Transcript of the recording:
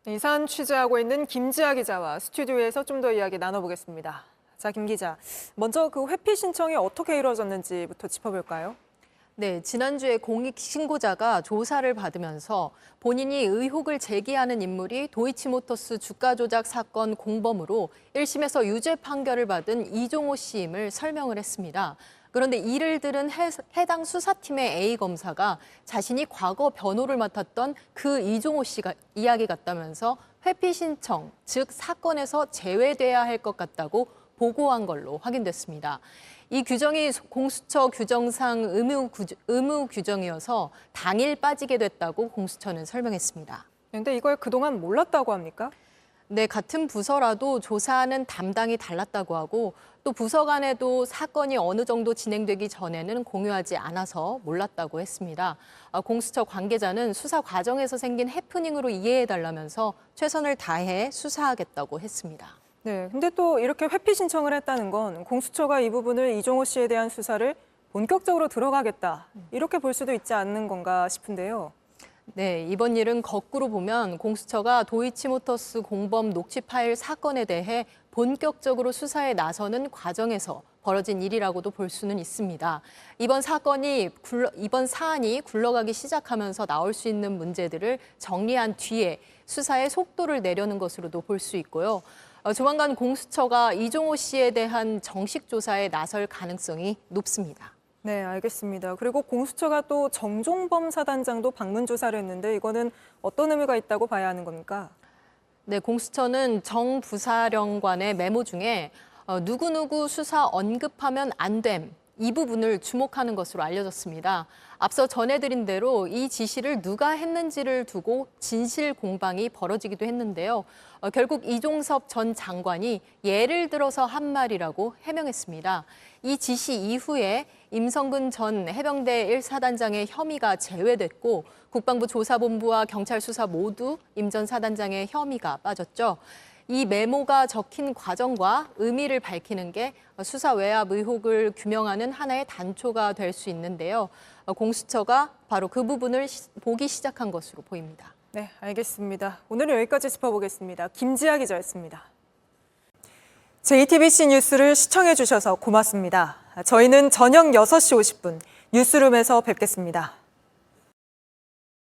이 사안 취재하고 있는 김지아 기자와 스튜디오에서 좀 더 이야기 나눠보겠습니다. 자, 김 기자, 먼저 그 회피 신청이 어떻게 이루어졌는지부터 짚어볼까요? 네, 지난주에 공익 신고자가 조사를 받으면서 본인이 의혹을 제기하는 인물이 도이치모터스 주가 조작 사건 공범으로 1심에서 유죄 판결을 받은 이종호 씨임을 설명을 했습니다. 그런데 이를 들은 해당 수사팀의 A 검사가 자신이 과거 변호를 맡았던 그 이종호 씨가 이야기 같다면서 회피 신청, 즉 사건에서 제외돼야 할 것 같다고 보고한 걸로 확인됐습니다. 이 규정이 공수처 규정상 의무 규정이어서 당일 빠지게 됐다고 공수처는 설명했습니다. 그런데 이걸 그동안 몰랐다고 합니까? 네, 같은 부서라도 조사하는 담당이 달랐다고 하고 또 부서 간에도 사건이 어느 정도 진행되기 전에는 공유하지 않아서 몰랐다고 했습니다. 공수처 관계자는 수사 과정에서 생긴 해프닝으로 이해해달라면서 최선을 다해 수사하겠다고 했습니다. 네, 근데 또 이렇게 회피 신청을 했다는 건 공수처가 이 부분을 이종호 씨에 대한 수사를 본격적으로 들어가겠다, 이렇게 볼 수도 있지 않는 건가 싶은데요. 네, 이번 일은 거꾸로 보면 공수처가 도이치모터스 공범 녹취 파일 사건에 대해 본격적으로 수사에 나서는 과정에서 벌어진 일이라고도 볼 수는 있습니다. 이번 사안이 굴러가기 시작하면서 나올 수 있는 문제들을 정리한 뒤에 수사의 속도를 내려는 것으로도 볼 수 있고요. 조만간 공수처가 이종호 씨에 대한 정식 조사에 나설 가능성이 높습니다. 네, 알겠습니다. 그리고 공수처가 또 정종범 사단장도 방문 조사를 했는데 이거는 어떤 의미가 있다고 봐야 하는 겁니까? 네, 공수처는 정 부사령관의 메모 중에 누구누구 수사 언급하면 안 됨, 이 부분을 주목하는 것으로 알려졌습니다. 앞서 전해드린 대로 이 지시를 누가 했는지를 두고 진실 공방이 벌어지기도 했는데요. 결국 이종섭 전 장관이 예를 들어서 한 말이라고 해명했습니다. 이 지시 이후에 임성근 전 해병대 1사단장의 혐의가 제외됐고 국방부 조사본부와 경찰 수사 모두 임 전 사단장의 혐의가 빠졌죠. 이 메모가 적힌 과정과 의미를 밝히는 게 수사 외압 의혹을 규명하는 하나의 단초가 될 수 있는데요. 공수처가 바로 그 부분을 보기 시작한 것으로 보입니다. 네, 알겠습니다. 오늘은 여기까지 짚어보겠습니다. 김지아 기자였습니다. JTBC 뉴스를 시청해 주셔서 고맙습니다. 저희는 저녁 6시 50분 뉴스룸에서 뵙겠습니다.